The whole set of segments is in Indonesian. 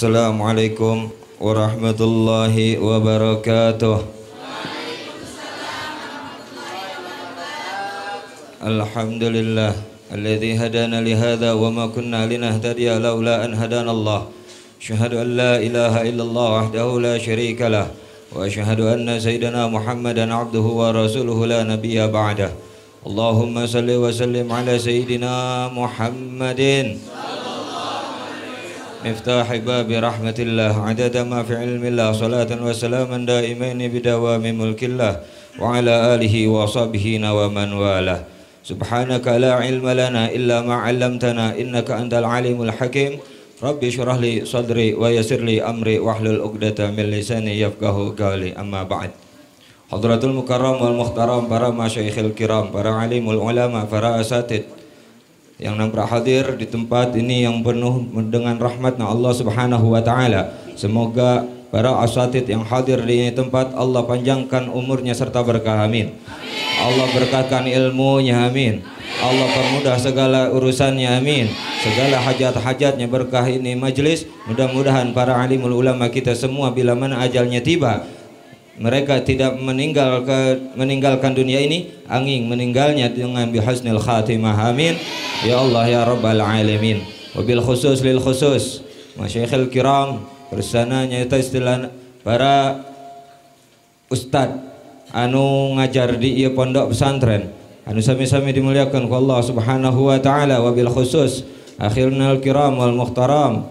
Assalamualaikum warahmatullahi wabarakatuh. Alhamdulillah alladzi hadana li hadza wa ma kunna linahtadiya laula an hadana Allah. Asyhadu an la ilaha illallah wahdahu la syarika lah wa asyhadu anna sayyidana Muhammadan abduhu wa rasuluhu la nabiyya ba'dah. Allahumma salli wa sallim ala sayyidina Muhammadin مفتاح باب رحمة الله عدد ما في علم الله صلاة وسلاما دائمين بدوام ملك الله وعلى آله وصحبه ومن والاه سبحانك لا علم لنا إلا ما علمتنا إنك أنت العليم الحكيم ربي اشرح لي صدري ويسر لي أمري واحلل عقدة من لساني يفقهوا قولي أما بعد Hadratul Mukarram wal Muhtaram, para masyayikhil kiram, para alimul ulama, para asatid yang nampak hadir di tempat ini yang penuh dengan rahmatnya Allah Subhanahu wa taala. Semoga para asatid yang hadir di ini tempat Allah panjangkan umurnya serta berkah, amin. Allah berkatkan ilmunya, amin. Allah permudah segala urusannya, amin. Segala hajat-hajatnya berkah ini majlis. Mudah-mudahan para alimul ulama kita semua bila mana ajalnya tiba, mereka tidak meninggalkan dunia ini, angin meninggalnya dengan bihusnil khatimah, amin. Ya Allah ya Rabbal Alamin. Wabil khusus lil khusus masyayikhil kiram, bersananya itu istilah para ustad anu ngajar di ieu pondok pesantren anu sami-sami dimuliakan ku Allah Subhanahu wa taala. Wabil khusus akhirnal kiram wal muhtaram,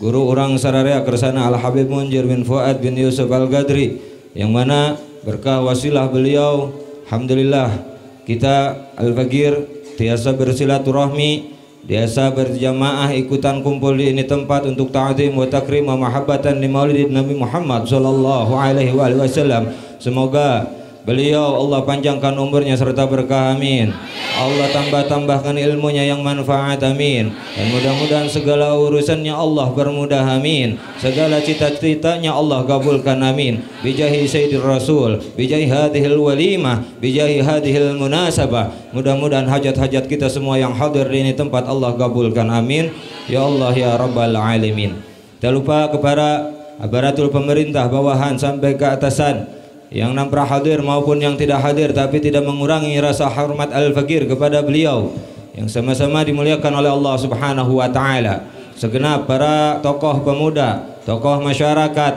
guru orang sararea kersana Al Habib Munjir bin Fuad bin Yusuf Al Gadri, yang mana berkah wasilah beliau alhamdulillah kita Al-Faqir biasa bersilaturahmi, biasa berjamaah ikutan kumpul di ini tempat untuk ta'zim wa takrim wa mahabbatan li maulid Nabi Muhammad sallallahu alaihi wasallam. Semoga beliau Allah panjangkan umurnya serta berkah, amin. Allah tambah-tambahkan ilmunya yang manfaat, amin. Dan mudah-mudahan segala urusannya Allah bermudah, amin. Segala cita-citanya Allah kabulkan, amin. Bijahi Sayyidir Rasul, bijahi hadhil walimah, bijahi hadhil munasabah. Mudah-mudahan hajat-hajat kita semua yang hadir di ini tempat Allah kabulkan, amin. Ya Allah ya Rabbal Alamin. Tak lupa kepada aparatur pemerintah bawahan sampai ke atasan yang nampak hadir maupun yang tidak hadir, tapi tidak mengurangi rasa hormat Al-Faqir kepada beliau yang sama-sama dimuliakan oleh Allah Subhanahu wa taala. Segenap para tokoh pemuda, tokoh masyarakat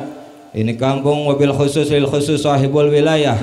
ini kampung, wabil khusus lil khusus sahibul wilayah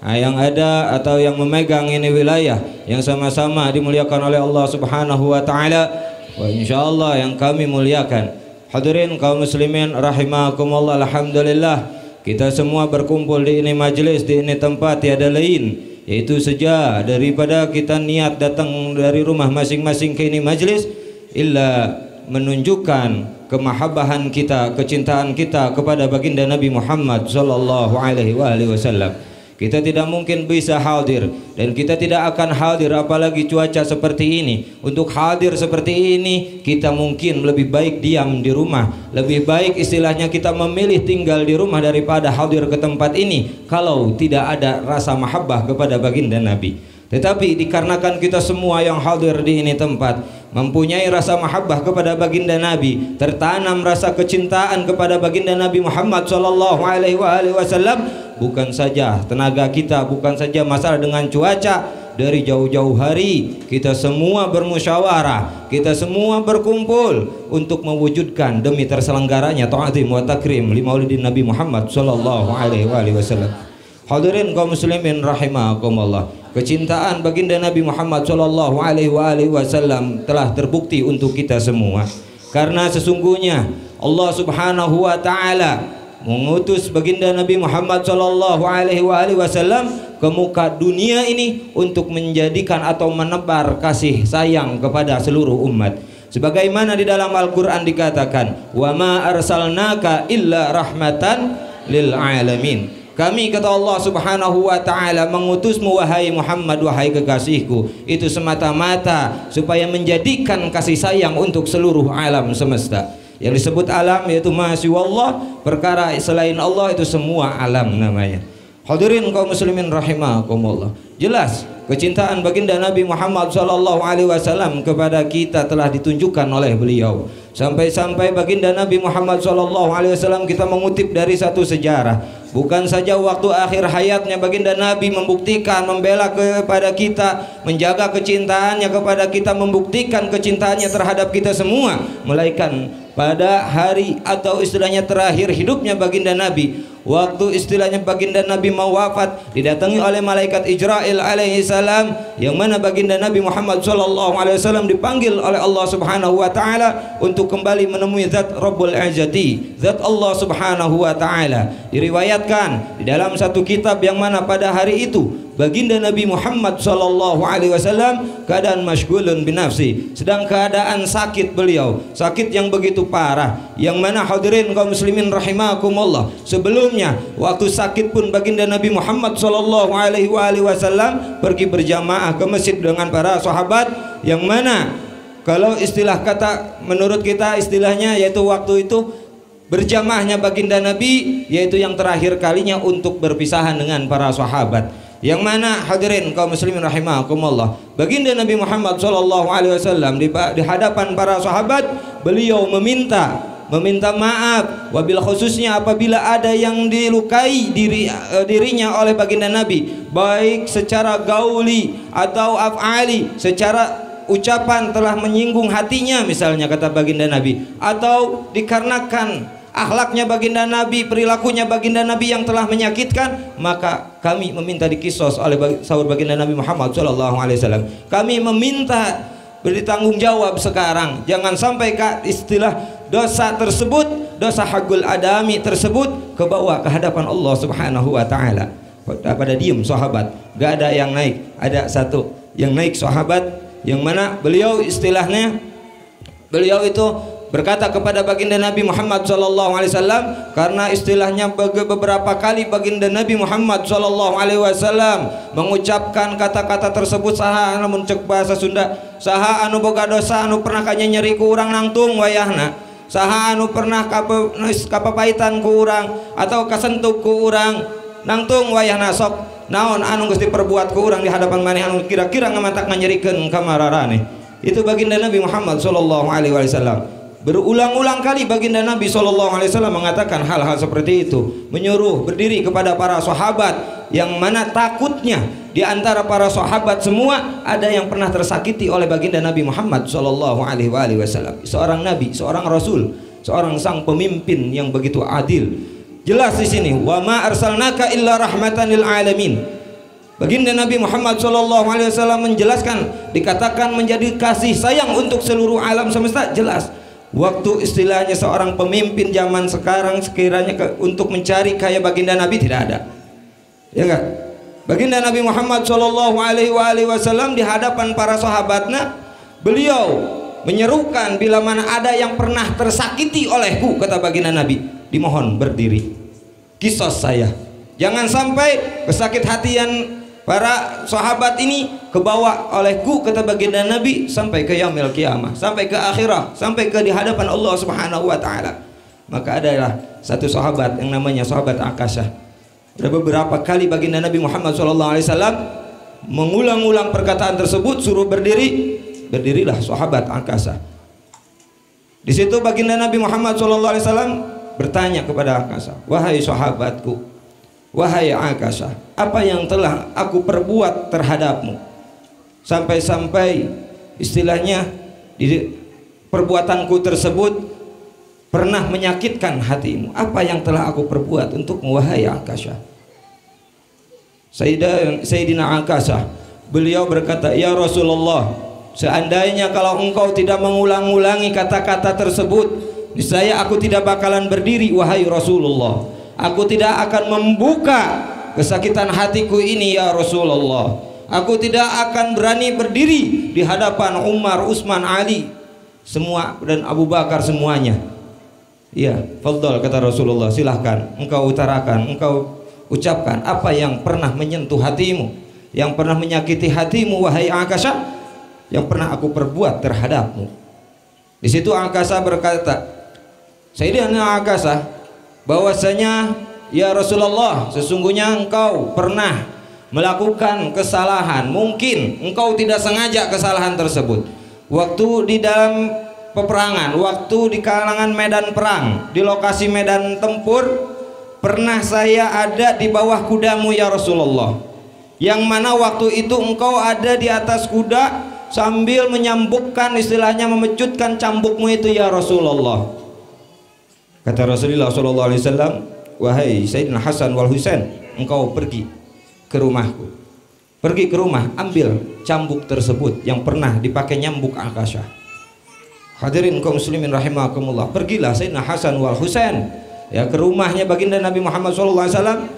yang ada atau yang memegang ini wilayah yang sama-sama dimuliakan oleh Allah Subhanahu wa taala, wa insyaallah yang kami muliakan. Hadirin kaum muslimin rahimakumullah, alhamdulillah kita semua berkumpul di ini majelis, di ini tempat tiada lain yaitu saja daripada kita niat datang dari rumah masing-masing ke ini majelis illa menunjukkan kemahabbahan kita, kecintaan kita kepada baginda Nabi Muhammad sallallahu alaihi wasallam. Kita tidak mungkin bisa hadir dan kita tidak akan hadir apalagi cuaca seperti ini. Untuk hadir seperti ini kita mungkin lebih baik diam di rumah. Lebih baik istilahnya kita memilih tinggal di rumah daripada hadir ke tempat ini kalau tidak ada rasa mahabbah kepada baginda Nabi. Tetapi dikarenakan kita semua yang hadir di ini tempat mempunyai rasa mahabbah kepada baginda Nabi, tertanam rasa kecintaan kepada baginda Nabi Muhammad sallallahu alaihi wasallam, bukan saja tenaga kita, bukan saja masalah dengan cuaca, dari jauh-jauh hari kita semua bermusyawarah, kita semua berkumpul untuk mewujudkan demi terselenggaranya ta'zim wa takrim li maulidin Nabi Muhammad sallallahu alaihi wasallam. Hadirin kaum muslimin rahimakumullah, kecintaan baginda Nabi Muhammad sallallahu alaihi wasallam telah terbukti untuk kita semua, karena sesungguhnya Allah Subhanahu wa taala mengutus baginda Nabi Muhammad sallallahu alaihi wasallam ke muka dunia ini untuk menjadikan atau menebar kasih sayang kepada seluruh umat. Sebagaimana di dalam Al-Qur'an dikatakan, "Wa ma arsalnaka illa rahmatan lil alamin." Kami, kata Allah Subhanahu wa taala, mengutusmu wahai Muhammad, wahai kekasihku, itu semata-mata supaya menjadikan kasih sayang untuk seluruh alam semesta. Yang disebut alam yaitu ma siwallah, perkara selain Allah itu semua alam namanya. Hadirin kaum muslimin rahimakumullah. Jelas kecintaan baginda Nabi Muhammad SAW kepada kita telah ditunjukkan oleh beliau. Sampai-sampai baginda Nabi Muhammad SAW kita mengutip dari satu sejarah. Bukan saja waktu akhir hayatnya baginda Nabi membuktikan, membela kepada kita, menjaga kecintaannya kepada kita, membuktikan kecintaannya terhadap kita semua, melainkan pada hari atau istilahnya terakhir hidupnya baginda Nabi, waktu istilahnya baginda Nabi mau wafat, didatangi oleh malaikat Ijrail alaihi salam, yang mana baginda Nabi Muhammad SAW dipanggil oleh Allah Subhanahu wa taala untuk kembali menemui zat Rabbul Izzati, zat Allah Subhanahu wa taala. Diriwayatkan di dalam satu kitab yang mana pada hari itu baginda Nabi Muhammad SAW keadaan masyghulun binafsi, sedang keadaan sakit beliau, sakit yang begitu parah, yang mana hadirin kaum muslimin rahimakumullah, sebelumnya waktu sakit pun baginda Nabi Muhammad SAW pergi berjamaah ke masjid dengan para sahabat, yang mana kalau istilah kata menurut kita istilahnya yaitu waktu itu berjamaahnya baginda Nabi yaitu yang terakhir kalinya untuk berpisahan dengan para sahabat. Yang mana hadirin kaum muslimin rahimakumullah, baginda Nabi Muhammad SAW di hadapan para sahabat beliau meminta maaf, wabil khususnya apabila ada yang dilukai dirinya oleh baginda Nabi, baik secara gauli atau af'ali, secara ucapan telah menyinggung hatinya misalnya kata baginda Nabi, atau dikarenakan akhlaknya baginda Nabi, perilakunya baginda Nabi yang telah menyakitkan, maka kami meminta dikisos oleh sahur baginda Nabi Muhammad SAW. Kami meminta beri tanggung jawab sekarang, jangan sampai istilah dosa tersebut, dosa hakul adami tersebut kebawa ke hadapan Allah Subhanahu wa taala. Pada diem sahabat, gak ada yang naik, ada satu yang naik sahabat, yang mana beliau istilahnya beliau itu berkata kepada baginda Nabi Muhammad SAW, karena istilahnya beberapa kali baginda Nabi Muhammad SAW mengucapkan kata-kata tersebut, saha namun cek bahasa Sunda, saha anu boga dosa anu pernah kanya nyeri ku urang nangtung wayahna, saha anu pernah kapapaitan ku urang atau kasentuh ku urang nangtung wayahna, sok naon anu geus diperbuat ku urang di hadapan maneh anu kira-kira ngamatak nganyerikeun kamararane. Itu baginda Nabi Muhammad SAW. Berulang-ulang kali baginda Nabi SAW mengatakan hal-hal seperti itu, menyuruh berdiri kepada para sahabat, yang mana takutnya di antara para sahabat semua ada yang pernah tersakiti oleh baginda Nabi Muhammad SAW. Seorang nabi, seorang rasul, seorang sang pemimpin yang begitu adil. Jelas di sini, wa ma arsalnaka illa rahmatan lil alamin. Baginda Nabi Muhammad SAW menjelaskan, dikatakan menjadi kasih sayang untuk seluruh alam semesta. Jelas waktu istilahnya seorang pemimpin zaman sekarang sekiranya untuk mencari kayak baginda Nabi tidak ada, ya enggak? Baginda Nabi Muhammad SAW di hadapan para sahabatnya beliau menyerukan, bila mana ada yang pernah tersakiti olehku, kata baginda Nabi, dimohon berdiri, kisos saya, jangan sampai kesakit hatian para sahabat ini kebawa olehku, kata baginda Nabi, sampai ke yaumil kiamah, sampai ke akhirah, sampai ke di hadapan Allah Subhanahu wa taala. Maka adalah satu sahabat yang namanya sahabat Akasyah. Ada beberapa kali baginda Nabi Muhammad SAW mengulang-ulang perkataan tersebut, suruh berdiri, berdirilah sahabat Akasyah. Di situ baginda Nabi Muhammad SAW bertanya kepada Akasyah, wahai sahabatku, wahai Akasyah, apa yang telah aku perbuat terhadapmu sampai-sampai istilahnya di perbuatanku tersebut pernah menyakitkan hatimu? Apa yang telah aku perbuat untukmu wahai Akasyah? Sayyidina Akasyah beliau berkata, ya Rasulullah, seandainya kalau engkau tidak mengulang-ulangi kata-kata tersebut, niscaya aku tidak bakalan berdiri wahai Rasulullah. Aku tidak akan membuka kesakitan hatiku ini ya Rasulullah. Aku tidak akan berani berdiri di hadapan Umar, Utsman, Ali semua dan Abu Bakar semuanya. Ya, fadhal, kata Rasulullah, silahkan engkau utarakan, engkau ucapkan apa yang pernah menyentuh hatimu, yang pernah menyakiti hatimu wahai Akasyah, yang pernah aku perbuat terhadapmu. Di situ Akasyah berkata, Sayyidina Akasyah, bahwasanya ya Rasulullah, sesungguhnya engkau pernah melakukan kesalahan, mungkin engkau tidak sengaja kesalahan tersebut. Waktu di dalam peperangan, waktu di kalangan medan perang, di lokasi medan tempur, pernah saya ada di bawah kudamu ya Rasulullah, yang mana waktu itu engkau ada di atas kuda sambil menyambukkan, istilahnya memecutkan cambukmu itu ya Rasulullah. Kata Rasulullah SAW, wahai Sayyidina Hasan wal Husain, engkau pergi ke rumahku, pergi ke rumah, ambil cambuk tersebut yang pernah dipakai nyambuk Akasyah. Hadirin kaum muslimin rahimakumullah, pergilah Sayyidina Hasan wal Husain ya ke rumahnya baginda Nabi Muhammad SAW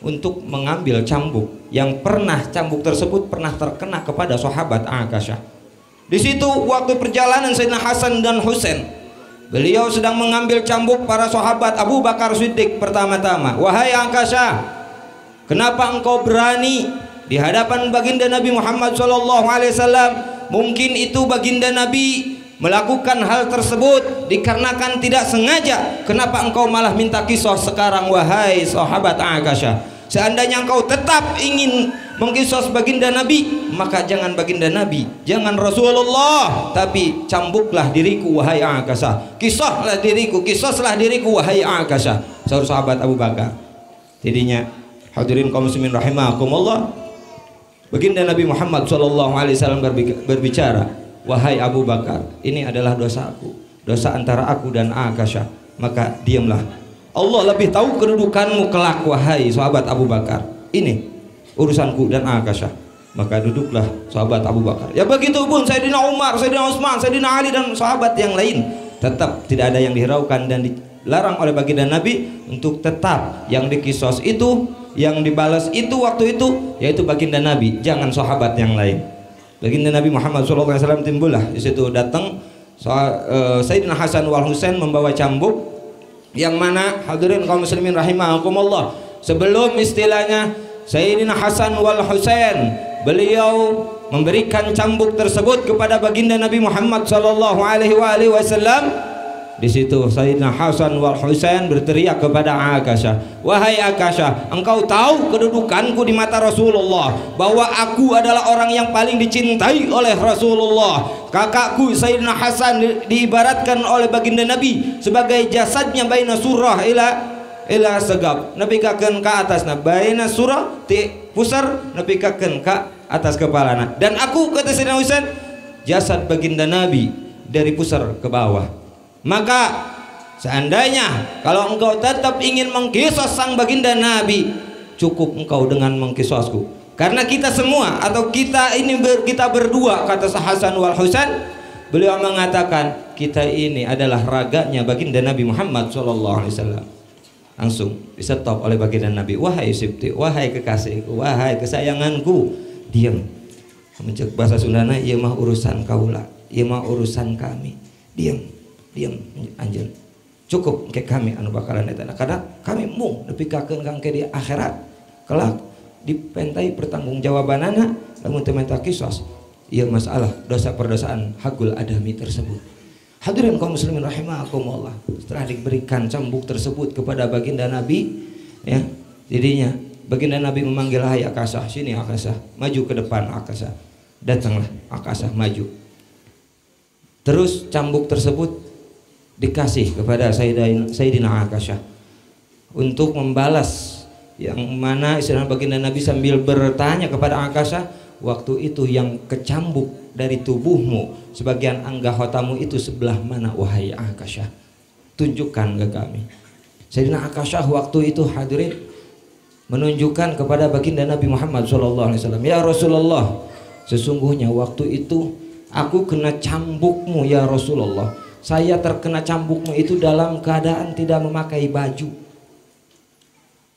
untuk mengambil cambuk yang pernah, cambuk tersebut pernah terkena kepada sahabat Akasyah. Di situ waktu perjalanan Sayyidina Hasan dan Husain, beliau sedang mengambil cambuk para sahabat. Abu Bakar Siddiq pertama-tama, wahai Akasyah, kenapa engkau berani di hadapan baginda Nabi Muhammad SAW? Mungkin itu baginda Nabi melakukan hal tersebut dikarenakan tidak sengaja. Kenapa engkau malah minta kisah sekarang, wahai sahabat Akasyah? Seandainya engkau tetap ingin mengkisos baginda Nabi, maka jangan baginda Nabi, jangan Rasulullah, tapi cambuklah diriku wahai Akasyah, kisahlah diriku, kisoslah diriku wahai Akasyah. Saudara sahabat Abu Bakar. Jadinya hadirin kaum muslimin rahimakumullah, baginda Nabi Muhammad SAW berbicara, wahai Abu Bakar, ini adalah dosaku, dosa antara aku dan Akasyah, maka diamlah. Allah lebih tahu kedudukanmu kelak wahai sahabat Abu Bakar. Ini urusanku dan Akasyah. Maka duduklah sahabat Abu Bakar. Ya begitu pun Sayyidina Umar, Sayyidina Utsman, Sayyidina Ali dan sahabat yang lain. Tetap tidak ada yang dihiraukan dan dilarang oleh baginda Nabi untuk tetap yang dikisos itu, yang dibalas itu waktu itu, yaitu baginda Nabi, jangan sahabat yang lain. Baginda Nabi Muhammad SAW timbullah di situ, datang Sayyidina Hasan wal Husain membawa cambuk, yang mana hadirin kaum muslimin rahimakumullah, sebelum istilahnya Sayyidina Hasan wal Husain, beliau memberikan cambuk tersebut kepada baginda Nabi Muhammad SAW. Di situ Sayyidina Hasan wal Husain berteriak kepada Akasyah, wahai Akasyah, engkau tahu kedudukanku di mata Rasulullah, bahwa aku adalah orang yang paling dicintai oleh Rasulullah. Kakakku Sayyidina Hasan diibaratkan oleh baginda Nabi sebagai jasadnya baina surah ila segab, nepikakeun ka atasna, baina surah ti pusar nepikakeun ka atas kepalana. Dan aku, kata Sayyidina Husain, jasad baginda Nabi dari pusar ke bawah. Maka seandainya kalau engkau tetap ingin mengkisos sang baginda Nabi, cukup engkau dengan mengkisosku. Karena kita semua atau kita ini kita berdua, kata Hasan wal Husain, beliau mengatakan kita ini adalah raganya baginda Nabi Muhammad SAW. Langsung disetop oleh baginda Nabi, wahai Sibti, wahai kekasihku, wahai kesayanganku, diam. Mencek bahasa Sundana, ieu mah urusan kaula, ieu mah urusan kami. Diam. Diam anjeun, cukup ke kami anu bakalan eta, karena kami mung nepikakeun kangke di akhirat kelak dipentai pertanggungjawabanana lamun teu menta kisos ieu masalah dosa perdosaan hakul adami tersebut. Hadirin kaum muslimin rahimakumullah, setelah diberikan cambuk tersebut kepada baginda Nabi ya, jadinya baginda Nabi memanggil, hai Akasyah, sini Akasyah, maju ke depan Akasyah. Datanglah Akasyah maju, terus cambuk tersebut dikasih kepada Sayyidina Akasyah untuk membalas, yang mana istilah baginda Nabi sambil bertanya kepada Akasyah, waktu itu yang kecambuk dari tubuhmu, sebagian anggahotamu itu sebelah mana wahai Akasyah, tunjukkan ke kami. Sayyidina Akasyah waktu itu hadirin menunjukkan kepada baginda Nabi Muhammad SAW, ya Rasulullah, sesungguhnya waktu itu aku kena cambukmu ya Rasulullah. Saya terkena cambukmu itu dalam keadaan tidak memakai baju.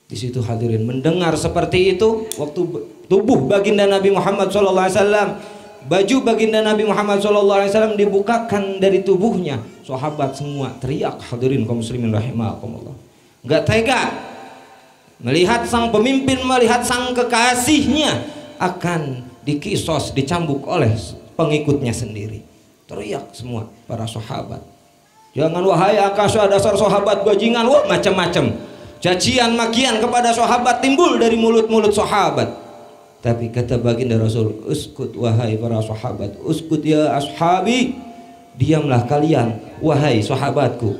Di situ hadirin mendengar seperti itu, waktu tubuh baginda Nabi Muhammad SAW, baju baginda Nabi Muhammad SAW dibukakan dari tubuhnya, sahabat semua teriak, hadirin kaum muslimin rahimakumullah. Enggak tega melihat sang pemimpin, melihat sang kekasihnya akan dikisos, dicambuk oleh pengikutnya sendiri. Teriak semua para sahabat, jangan wahai Akasyah, dasar sahabat bajingan, wah macam-macam cacian makian kepada sahabat timbul dari mulut-mulut sahabat. Tapi kata baginda Rasul, uskut wahai para sahabat, uskut ya ashabi, diamlah kalian wahai sahabatku.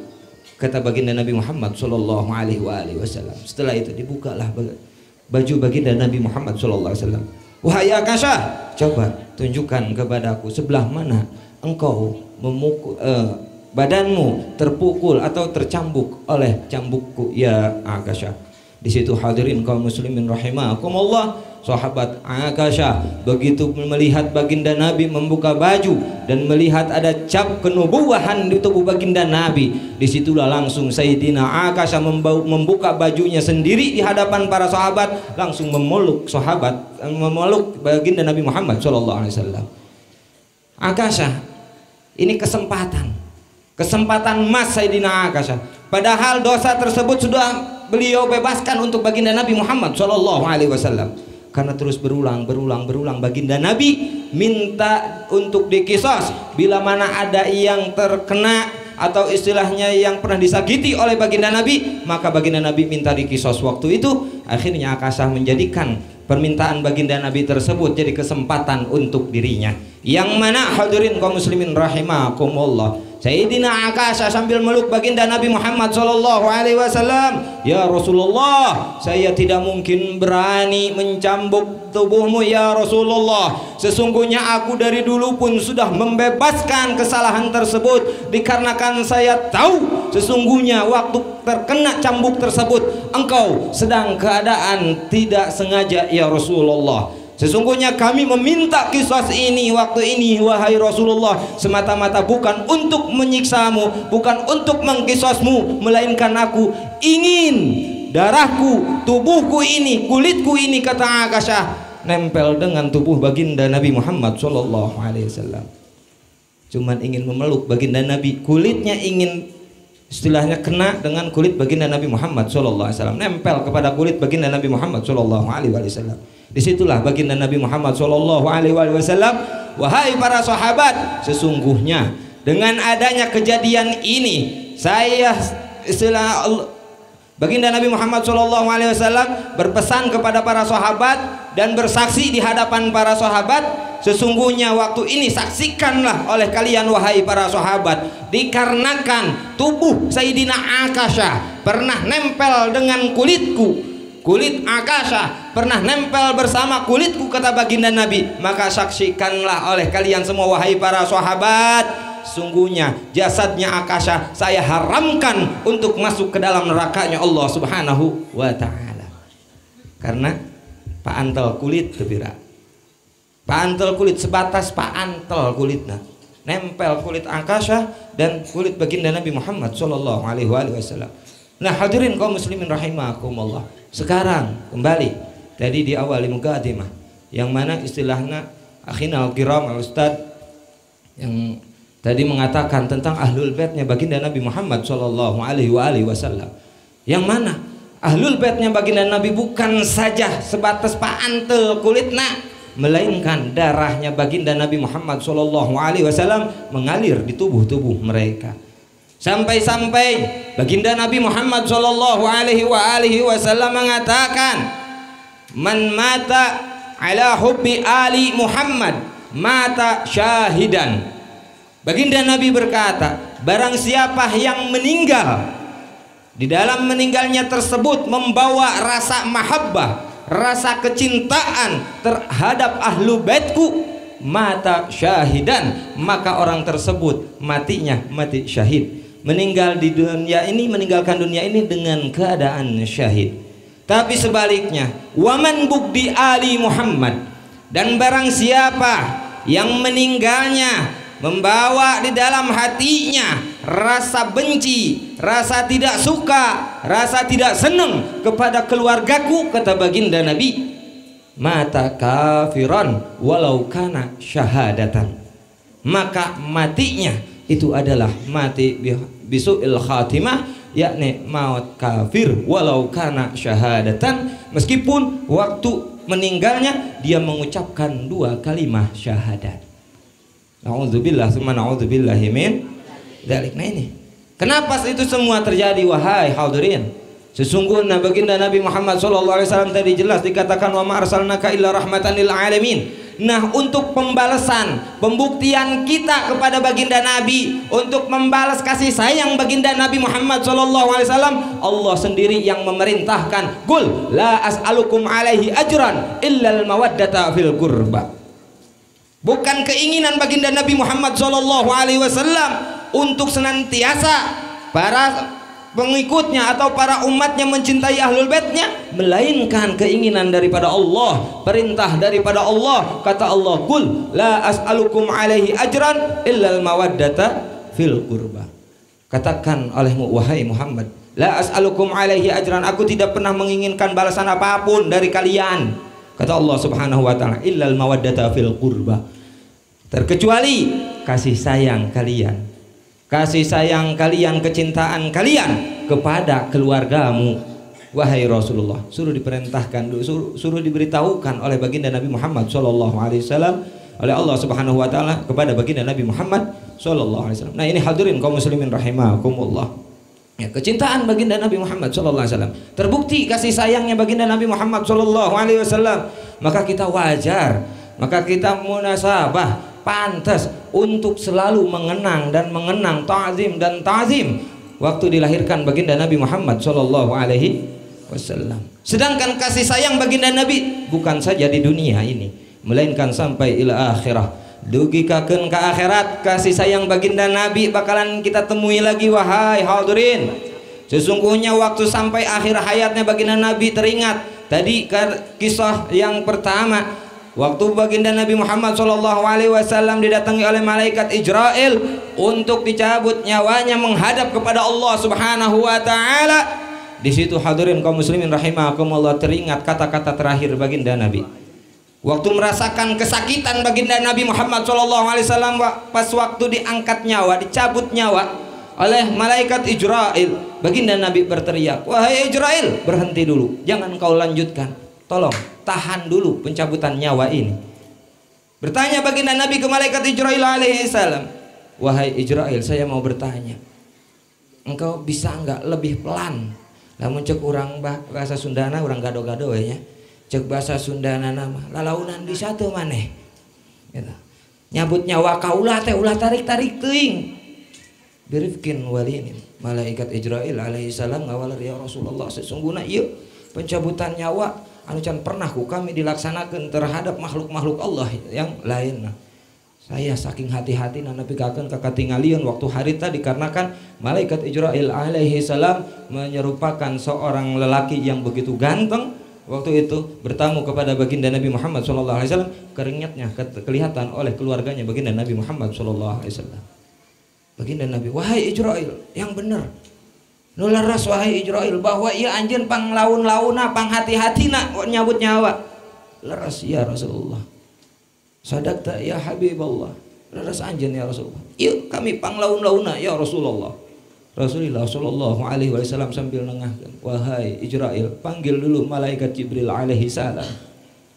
Kata baginda Nabi Muhammad sallallahu alaihi wasallam. Setelah itu dibukalah baju baginda Nabi Muhammad sallallahu alaihi wasallam. Wahai Akashah, coba tunjukkan kepadaku sebelah mana engkau memukul badanmu terpukul atau tercambuk oleh cambukku ya Akashah. Di situ hadirin kaum muslimin rahimakumullah, sahabat Akashah begitu melihat baginda Nabi membuka baju dan melihat ada cap kenubuwahan di tubuh baginda Nabi, disitulah langsung Sayyidina Akashah membuka bajunya sendiri di hadapan para sahabat, langsung memeluk baginda Nabi Muhammad sallallahu alaihi wasallam. Akashah, ini kesempatan emas Sayyidina Akashah. Padahal dosa tersebut sudah beliau bebaskan untuk baginda Nabi Muhammad sallallahu alaihi wasallam. Karena terus berulang baginda Nabi minta untuk dikisos bila mana ada yang terkena atau istilahnya yang pernah disakiti oleh baginda Nabi, maka baginda Nabi minta dikisos. Waktu itu akhirnya Akashah menjadikan permintaan baginda Nabi tersebut jadi kesempatan untuk dirinya, yang mana hadirin kaum muslimin rahimakumullah, Sayyidina Akashah sambil meluk baginda Nabi Muhammad sallallahu alaihi wasallam, ya Rasulullah, saya tidak mungkin berani mencambuk tubuhmu ya Rasulullah. Sesungguhnya aku dari dulu pun sudah membebaskan kesalahan tersebut, dikarenakan saya tahu sesungguhnya waktu terkena cambuk tersebut engkau sedang keadaan tidak sengaja ya Rasulullah. Sesungguhnya kami meminta kisos ini waktu ini wahai Rasulullah semata-mata bukan untuk menyiksamu, bukan untuk mengkisosmu, melainkan aku ingin darahku, tubuhku ini, kulitku ini, kata Akashah, nempel dengan tubuh baginda Nabi Muhammad sallallahu alaihi wasallam. Cuman ingin memeluk baginda Nabi, kulitnya ingin istilahnya kena dengan kulit baginda Nabi Muhammad sallallahu alaihi wasallam, nempel kepada kulit baginda Nabi Muhammad sallallahu alaihi wasallam. Disitulah baginda Nabi Muhammad sallallahu alaihi wasallam, wahai para sahabat, sesungguhnya dengan adanya kejadian ini saya baginda Nabi Muhammad sallallahu alaihi wasallam berpesan kepada para sahabat dan bersaksi di hadapan para sahabat, sesungguhnya waktu ini saksikanlah oleh kalian wahai para sahabat, dikarenakan tubuh Sayyidina Akashah pernah nempel dengan kulitku, kulit Akashah pernah nempel bersama kulitku, kata baginda Nabi, maka saksikanlah oleh kalian semua wahai para sahabat, sungguhnya jasadnya Akashah saya haramkan untuk masuk ke dalam nerakanya Allah subhanahu wa ta'ala. Karena paantel kulit tebira, paantel kulit sebatas paantel kulitnya nempel kulit Akashah dan kulit baginda Nabi Muhammad sallallahu alaihi wasallam. Nah hadirin kaum muslimin rahimakumullah, sekarang kembali tadi di awal muqaddimah yang mana istilahnya akhina al-kiram al-ustad yang tadi mengatakan tentang ahlul baitnya baginda Nabi Muhammad sallallahu alaihi wasallam, yang mana ahlul baitnya baginda Nabi bukan saja sebatas paantel kulitnya, melainkan darahnya baginda Nabi Muhammad sallallahu alaihi wasallam mengalir di tubuh-tubuh mereka. Sampai-sampai baginda Nabi Muhammad sallallahu alaihi wasallam mengatakan, man mata ala hubbi ali Muhammad mata syahidan. Baginda Nabi berkata, barang siapa yang meninggal di dalam meninggalnya tersebut membawa rasa mahabbah, rasa kecintaan terhadap ahlu baitku, mata syahidan, maka orang tersebut matinya mati syahid, meninggal di dunia ini, meninggalkan dunia ini dengan keadaan syahid. Tapi sebaliknya, waman bugdi ali Muhammad, dan barang siapa yang meninggalnya membawa di dalam hatinya rasa benci, rasa tidak suka, rasa tidak senang kepada keluargaku, kata baginda Nabi, mata kafiran walau kana syahadatan, maka matinya itu adalah mati bisu'il khatimah, yakni maut kafir walau kana syahadatan, meskipun waktu meninggalnya dia mengucapkan dua kalimah syahadat. Na'udzubillah summa na'udzubillahi min dzalik. Nah ini kenapa itu semua terjadi wahai hadirin? Sesungguhnya baginda Nabi Muhammad SAW tadi jelas dikatakan wa ma arsalnaka illa rahmatan lil alamin. Nah, untuk pembalasan, pembuktian kita kepada baginda Nabi untuk membalas kasih sayang baginda Nabi Muhammad SAW, Allah sendiri yang memerintahkan, "Qul la as'alukum alaihi ajran illal mawaddata fil qurba." Bukan keinginan baginda Nabi Muhammad SAW untuk senantiasa para pengikutnya atau para umatnya mencintai ahlul baitnya, melainkan keinginan daripada Allah, perintah daripada Allah. Kata Allah, "Qul la as'alukum alaihi ajran illal mawaddata fil qurba." Katakan olehmu wahai Muhammad, la as'alukum alaihi ajran, aku tidak pernah menginginkan balasan apapun dari kalian. Kata Allah Subhanahu wa taala, illal mawaddata fil qurba, terkecuali kasih sayang kalian. Kasih sayang kalian, kecintaan kalian kepada keluargamu. Wahai Rasulullah, suruh diperintahkan, suruh diberitahukan oleh baginda Nabi Muhammad SAW oleh Allah Subhanahu wa taala kepada baginda Nabi Muhammad SAW. Nah, ini hadirin kaum muslimin rahimakumullah. Ya, kecintaan baginda Nabi Muhammad SAW terbukti kasih sayangnya baginda Nabi Muhammad SAW. Maka kita wajar, maka kita munasabah, pantas untuk selalu mengenang dan mengenang, ta'zim dan ta'zim waktu dilahirkan baginda Nabi Muhammad SAW. Sedangkan kasih sayang baginda Nabi bukan saja di dunia ini, melainkan sampai ila akhirah. Dugikakeun ka akhirat, kasih sayang baginda Nabi bakalan kita temui lagi wahai hadirin. Sesungguhnya waktu sampai akhir hayatnya baginda Nabi teringat tadi kisah yang pertama. Waktu baginda Nabi Muhammad SAW didatangi oleh malaikat Israel untuk dicabut nyawanya menghadap kepada Allah Subhanahu wa taala. Di situ hadirin kaum muslimin rahimakumullah teringat kata-kata terakhir baginda Nabi. Waktu merasakan kesakitan baginda Nabi Muhammad SAW pas waktu diangkat nyawa, dicabut nyawa oleh malaikat Israel, baginda Nabi berteriak, "Wahai Israel, berhenti dulu, jangan kau lanjutkan. Tolong tahan dulu pencabutan nyawa ini." Bertanya baginda Nabi ke malaikat Israil alaihissalam, "Wahai Israil, saya mau bertanya, engkau bisa enggak lebih pelan? Lamun cek urang bahasa Sundana, urang gado-gado ya. Cek bahasa Sundana nama lalaunan di satu maneh." Gitu. Nyabut nyawa kaula teh ulah tarik-tarik teuing. Birifkin walinin. Malaikat Israil alaihissalam ngawalar, "Ya Rasulullah, sesungguhnya ieu pencabutan nyawa anu can pernah ku kami dilaksanakan terhadap makhluk-makhluk Allah yang lain. Saya saking hati-hati napikakeun ka katinggalian waktu harita dikarenakan malaikat Israil alaihi salam menyerupakan seorang lelaki yang begitu ganteng. Waktu itu bertamu kepada baginda Nabi Muhammad SAW, keringatnya kelihatan oleh keluarganya baginda Nabi Muhammad SAW. Baginda Nabi, "Wahai Israil, yang benar nularas wahai Israil bahwa ia anjeun panglaun-launa, panghati-hatina nyabut nyawa." "Leras ya Rasulullah." "Sadaqta ya Habiballah." "Leras anjeun ya Rasulullah." "Ieu kami panglaun-launa ya Rasulullah." Rasulullah sallallahu alaihi wasallam sambil nengahkeun, "Wahai Israil, panggil dulu malaikat Jibril alaihi salam.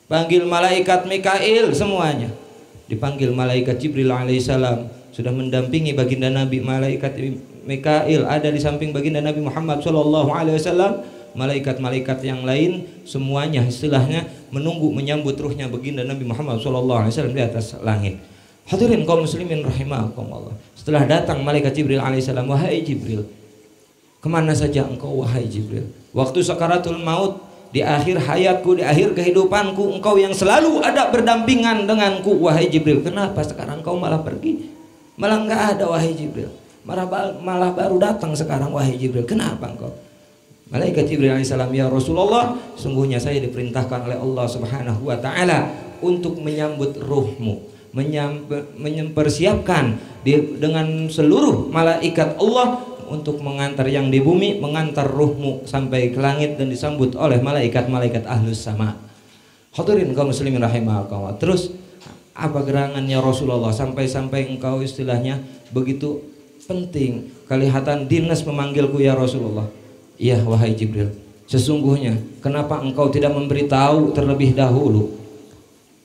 Panggil malaikat Mikail semuanya." Dipanggil malaikat Jibril alaihi salam, sudah mendampingi baginda Nabi. Malaikat Mikail ada di samping baginda Nabi Muhammad SAW. Malaikat-malaikat yang lain semuanya istilahnya menunggu menyambut ruhnya baginda Nabi Muhammad SAW di atas langit. Hadirin kaum muslimin rahimakumullah. Setelah datang malaikat Jibril alaihissalam, "Wahai Jibril, kemana saja engkau wahai Jibril? Waktu sakaratul maut, di akhir hayatku, di akhir kehidupanku, engkau yang selalu ada berdampingan denganku wahai Jibril. Kenapa sekarang engkau malah pergi? Malah enggak ada wahai Jibril. Malah baru datang sekarang wahai Jibril. Kenapa engkau?" Malaikat Jibril alaihissalam, "Ya Rasulullah, sungguhnya saya diperintahkan oleh Allah Subhanahu wa taala untuk menyambut ruhmu, mempersiapkan dengan seluruh malaikat Allah untuk mengantar yang di bumi, mengantar ruhmu sampai ke langit dan disambut oleh malaikat-malaikat ahlus sama." Hadirin kaum muslimin rahimakumullah. Terus apa gerangannya Rasulullah sampai engkau istilahnya begitu penting, kelihatan dinas memanggilku ya Rasulullah. "Iya wahai Jibril, sesungguhnya kenapa engkau tidak memberitahu terlebih dahulu?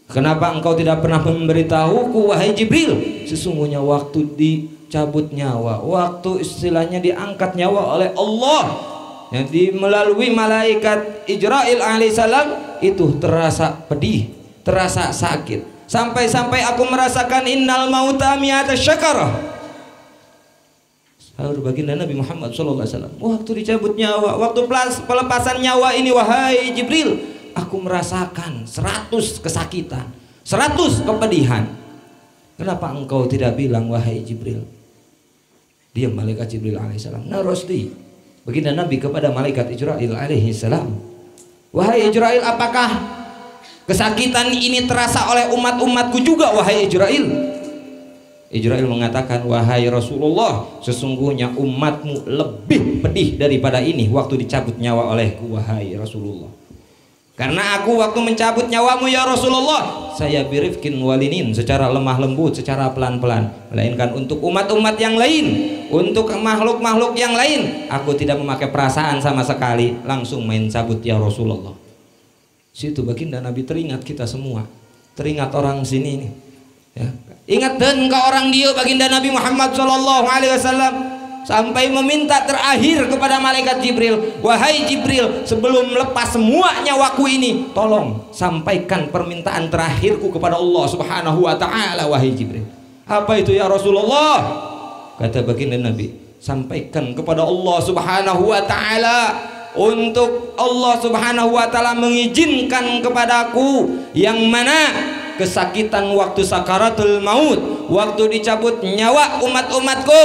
Kenapa engkau tidak pernah memberitahuku wahai Jibril? Sesungguhnya waktu dicabut nyawa, waktu istilahnya diangkat nyawa oleh Allah, Jadi melalui malaikat Jibril alaihissalam itu terasa pedih, terasa sakit. Sampai-sampai aku merasakan innal mauta mi'ata syakarah. Sahur baginda Nabi Muhammad SAW. Waktu dicabut nyawa, waktu pelepasan nyawa ini, wahai Jibril, aku merasakan 100 kesakitan, 100 kepedihan. Kenapa engkau tidak bilang wahai Jibril? Diam malaikat Jibril alaihissalam. Narosdi baginda Nabi kepada malaikat Jibril alaihissalam. Wahai Jibril, apakah kesakitan ini terasa oleh umat-umatku juga wahai Jibril? Jibril mengatakan, wahai Rasulullah, sesungguhnya umatmu lebih pedih daripada ini waktu dicabut nyawa olehku wahai Rasulullah. Karena aku waktu mencabut nyawamu ya Rasulullah, saya birifkin walinin, secara lemah lembut, secara pelan-pelan. Melainkan untuk umat-umat yang lain, untuk makhluk-makhluk yang lain, aku tidak memakai perasaan sama sekali, langsung main cabut ya Rasulullah. Situ baginda Nabi teringat kita semua, teringat orang sini ini. Ya. Ingat dan ke orang dia baginda Nabi Muhammad SAW. Sampai meminta terakhir kepada malaikat Jibril, wahai Jibril, sebelum lepas semua nyawaku ini, tolong sampaikan permintaan terakhirku kepada Allah Subhanahu wa ta'ala wahai Jibril. Apa itu ya Rasulullah? Kata baginda Nabi, sampaikan kepada Allah Subhanahu wa ta'ala untuk Allah Subhanahu wa ta'ala mengizinkan kepadaku yang mana kesakitan waktu sakaratul maut, waktu dicabut nyawa umat-umatku,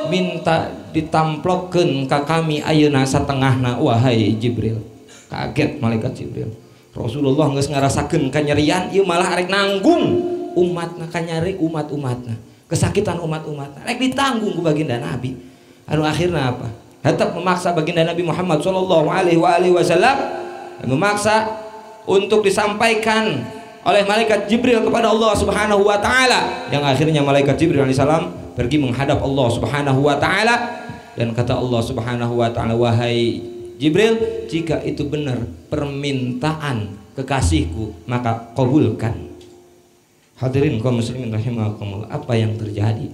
minta ditamplokkeun ka kami ayeuna satengahna wahai Jibril. Kaget malaikat Jibril. Rasulullah geus ngarasakeun kanyerian, ieu malah arek nanggung umatna kanyari umat-umatna. Kesakitan umat-umatna rek ditanggung ku baginda Nabi. Anu akhirna apa? Tetap memaksa baginda Nabi Muhammad sallallahu alaihi wasallam, memaksa untuk disampaikan oleh malaikat Jibril kepada Allah Subhanahu wa taala, yang akhirnya malaikat Jibril alaihissalam pergi menghadap Allah Subhanahu wa ta'ala, dan kata Allah Subhanahu wa ta'ala, wahai Jibril, jika itu benar permintaan kekasihku maka kabulkan. Hadirin kaum muslimin rahimakumullah, apa yang terjadi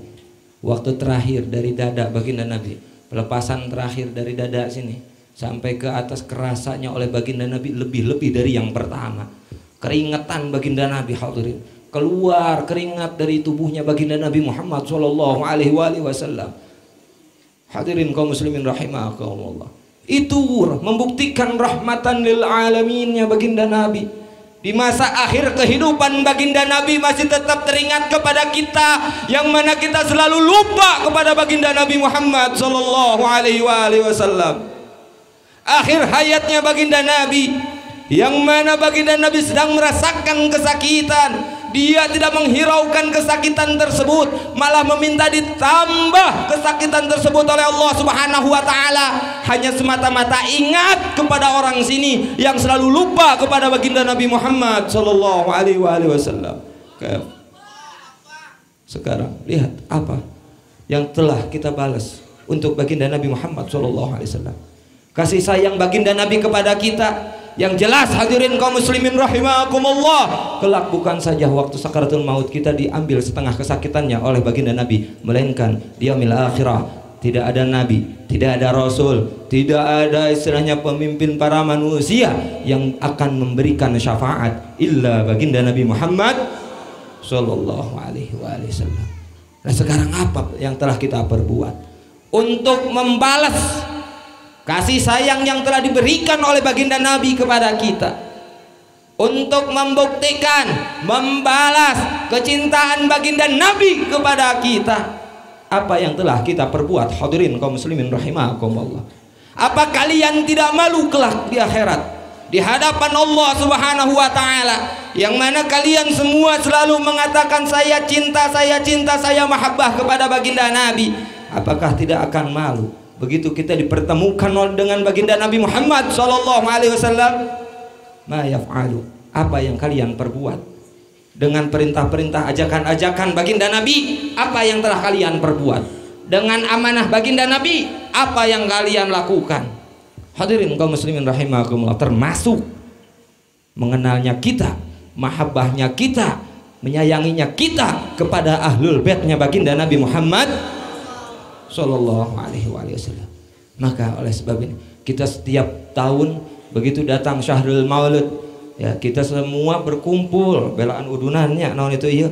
waktu terakhir dari dada baginda Nabi, pelepasan terakhir dari dada sini sampai ke atas kerasanya oleh baginda Nabi lebih-lebih dari yang pertama. Keringetan baginda Nabi, hadirin, keluar keringat dari tubuhnya baginda Nabi Muhammad sallallahu alaihi wasallam. Hadirin kaum muslimin rahimakumullah, itu membuktikan rahmatan lil alaminnya baginda Nabi. Di masa akhir kehidupan baginda Nabi masih tetap teringat kepada kita, yang mana kita selalu lupa kepada baginda Nabi Muhammad sallallahu alaihi wasallam. Akhir hayatnya baginda Nabi, yang mana baginda Nabi sedang merasakan kesakitan, dia tidak menghiraukan kesakitan tersebut, malah meminta ditambah kesakitan tersebut oleh Allah Subhanahu wa ta'ala, hanya semata-mata ingat kepada orang sini yang selalu lupa kepada baginda Nabi Muhammad sallallahu alaihi wasallam. Sekarang lihat apa yang telah kita balas untuk baginda Nabi Muhammad sallallahu alaihi wasallam. Kasih sayang baginda Nabi kepada kita yang jelas, hadirin kaum muslimin rahimakumullah, kelak bukan saja waktu sakaratul maut kita diambil setengah kesakitannya oleh baginda Nabi, melainkan di yaumil akhirah tidak ada nabi, tidak ada rasul, tidak ada istilahnya pemimpin para manusia yang akan memberikan syafaat illa baginda Nabi Muhammad sallallahu alaihi wasallam. Nah, sekarang apa yang telah kita perbuat untuk membalas kasih sayang yang telah diberikan oleh baginda Nabi kepada kita, untuk membuktikan, membalas kecintaan baginda Nabi kepada kita? Apa yang telah kita perbuat, hadirin kaum muslimin rahimakumullah? Apa kalian tidak malu kelak di akhirat, di hadapan Allah Subhanahu wa ta'ala, yang mana kalian semua selalu mengatakan saya cinta, saya mahabbah kepada baginda Nabi? Apakah tidak akan malu begitu kita dipertemukan dengan baginda Nabi Muhammad sallallahu alaihi wasallam? Ma yaf'alu, apa yang kalian perbuat dengan perintah-perintah, ajakan-ajakan baginda Nabi? Apa yang telah kalian perbuat dengan amanah baginda Nabi? Apa yang kalian lakukan? Hadirin kaum muslimin rahimakumullah, termasuk mengenalnya kita, mahabbahnya kita, menyayanginya kita kepada ahlul baitnya baginda Nabi Muhammad sallallahu alaihi wasallam. Maka oleh sebab ini kita setiap tahun begitu datang Syahrul Maulud, ya kita semua berkumpul belaan udunannya naon itu iya.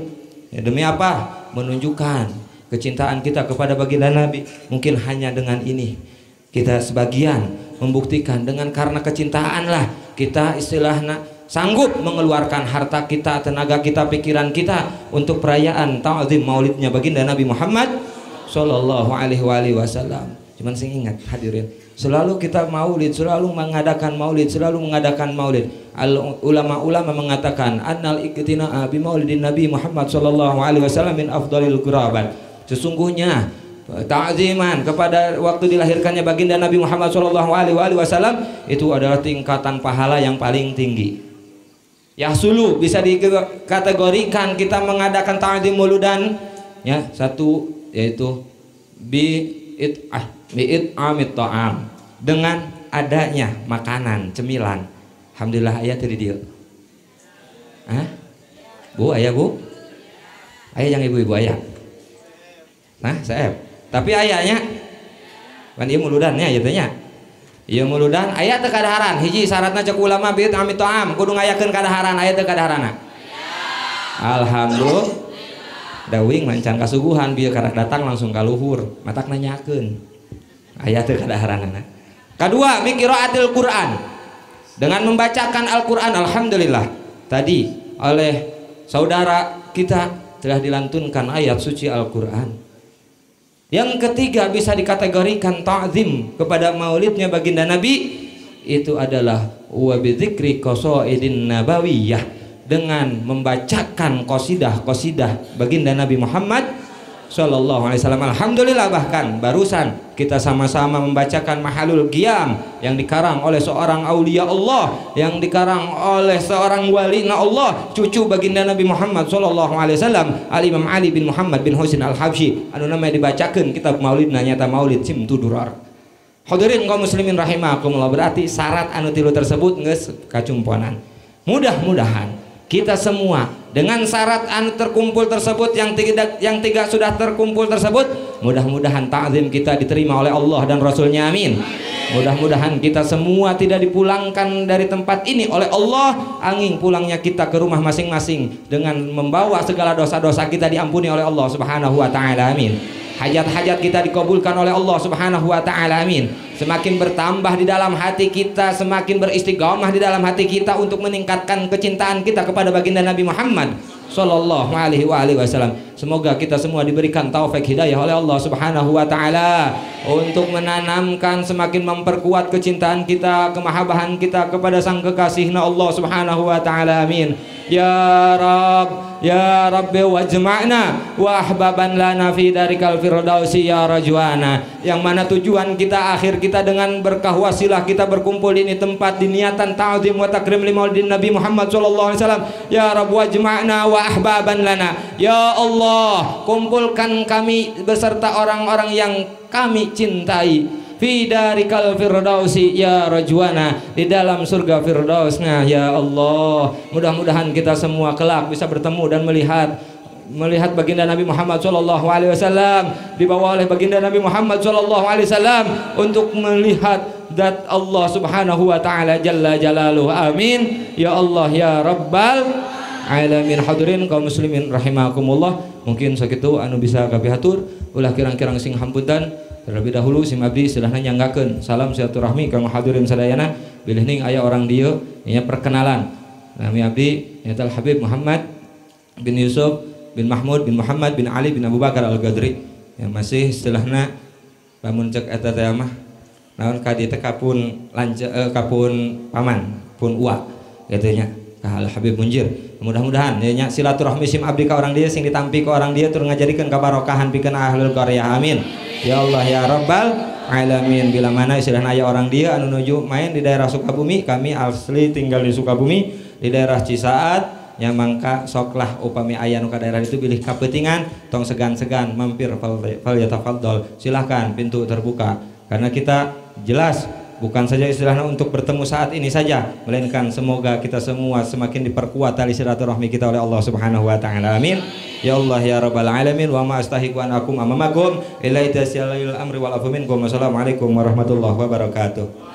Ya, demi apa? Menunjukkan kecintaan kita kepada baginda Nabi. Mungkin hanya dengan ini kita sebagian membuktikan, dengan karena kecintaan lah kita istilahnya sanggup mengeluarkan harta kita, tenaga kita, pikiran kita untuk perayaan ta'zim maulidnya baginda Nabi Muhammad sallallahu alaihi wasallam. Cuman sing ingat hadirin, selalu kita maulid, selalu mengadakan maulid, ulama-ulama mengatakan annal iktina bi maulidin Nabi Muhammad sallallahu alaihi wasallam min afdalil qurabat. Sesungguhnya ta'ziman kepada waktu dilahirkannya baginda Nabi Muhammad sallallahu alaihi wasallam itu adalah tingkatan pahala yang paling tinggi. Yahsulu bisa dikategorikan kita mengadakan ta'zim mauludan, ya, satu yaitu bi'it amit ta'am, dengan adanya makanan cemilan. Alhamdulillah ayat tadi dia. Bu, ayah bu? Ayah yang ibu-ibu ayah. Nah, saya. Tapi ayahnya kan ieu muludannya ieu teh nya. Ieu muludan aya teu kadaharan. Hiji syaratna cek ulama bi'it amit ta'am, kudu ngayakeun kadaharan, aya teu kadaharanna. Alhamdulillah. Dawing mancan kasuguhan bieu karak datang langsung ka luhur, matak nanyakeun. Ayat kadaharanana. Kedua, qiraatil Quran, dengan membacakan Al-Quran. Alhamdulillah tadi oleh saudara kita telah dilantunkan ayat suci Al-Quran. Yang ketiga bisa dikategorikan ta'zim kepada maulidnya baginda Nabi, itu adalah wa bidzikri qasaidin nabawiyah, dengan membacakan qasidah baginda Nabi Muhammad sallallahu alaihi wasallam. Alhamdulillah, bahkan barusan kita sama-sama membacakan Mahalul Qiyam yang dikarang oleh seorang aulia Allah, yang dikarang oleh seorang walina Allah, cucu baginda Nabi Muhammad sallallahu alaihi wasallam, Al-Imam Ali bin Muhammad bin Husain Al-Habsyi, anu namanya dibacakeun kitab maulidna nyata maulid Simtu Durar. Hadirin kaum muslimin rahimakumullah, berarti syarat anu tilu tersebut geus kacumponan. Mudah-mudahan kita semua dengan syarat terkumpul tersebut, yang tiga sudah terkumpul tersebut, mudah-mudahan ta'zim kita diterima oleh Allah dan Rasulnya, amin. Mudah-mudahan kita semua tidak dipulangkan dari tempat ini oleh Allah angin pulangnya kita ke rumah masing-masing dengan membawa segala dosa-dosa kita diampuni oleh Allah subhanahu wa ta'ala, amin. Hajat-hajat kita dikabulkan oleh Allah subhanahu wa ta'ala, amin. Semakin bertambah di dalam hati kita, semakin beristiqamah di dalam hati kita untuk meningkatkan kecintaan kita kepada baginda Nabi Muhammad sallallahu alaihi wasallam. Semoga kita semua diberikan taufik hidayah oleh Allah subhanahu wa ta'ala untuk menanamkan, semakin memperkuat kecintaan kita, kemahabahan kita kepada sang kekasihna Allah subhanahu wa ta'ala, amin. Ya Rabb, ya Rabbi wajma'na wa ahbaban lana fi darikal firdausi ya rajwana. Yang mana tujuan kita, akhir kita dengan berkah wasilah kita berkumpul di ini tempat, di niatan ta'zim wa takrim li maulidin Nabi Muhammad sallallahu alaihi wasallam. Ya Rabb wajma'na wa ahbaban lana. Ya Allah, kumpulkan kami beserta orang-orang yang kami cintai fi darikal firdausi ya rajwana, di dalam surga firdausnya ya Allah. Mudah-mudahan kita semua kelak bisa bertemu dan melihat baginda Nabi Muhammad sallallahu alaihi wasallam, dibawa oleh baginda Nabi Muhammad sallallahu alaihi wasallam untuk melihat zat Allah subhanahu wa ta'ala jalla jalaluhu, amin ya Allah ya rabbal alamin. Hadirin kaum muslimin rahimakumullah, mungkin sakitu anu bisa kami hatur, ulah kirang-kirang sing hampunten. Terlebih dahulu sim abdi silahna nyanggakeun salam silaturahmi kang hadirin sadayana, bilih ning aya orang dieu nya perkenalan. Nami abdi nyaeta Habib Muhammad bin Yusuf bin Mahmud bin Muhammad bin Ali bin Abu Bakar Al-Gadri, yang masih istilahna lamun cek eta teh mah naon ka dieu teh kapun paman pun uwa kitu nya ka Al Habib Munjir. Mudah-mudahan nya silaturahmi sim abdi ka orang dieu sing ditampi ka orang dieu tur ngajadikeun kabarokahan pikeun ahlul qaryah, amin. Ya Allah ya Rabbal alamin. Bila mana istilahna aya orang dia anu nuju main di daerah Sukabumi, kami asli tinggal di Sukabumi di daerah Cisaat, nya mangka soklah upami aya nu ka daerah itu bilih kapeutingan, tong segan-segan mampir fal yatafaddal, silakan pintu terbuka, karena kita jelas bukan saja istilahnya untuk bertemu saat ini saja, melainkan semoga kita semua semakin diperkuat tali silaturahmi kita oleh Allah Subhanahu wa taala. Amin. Ya Allah ya rabbal alamin wa ma astahiqu an akum amamakum ilaihi tasyallil amri wal afu minkum. Wassalamualaikum warahmatullahi wabarakatuh.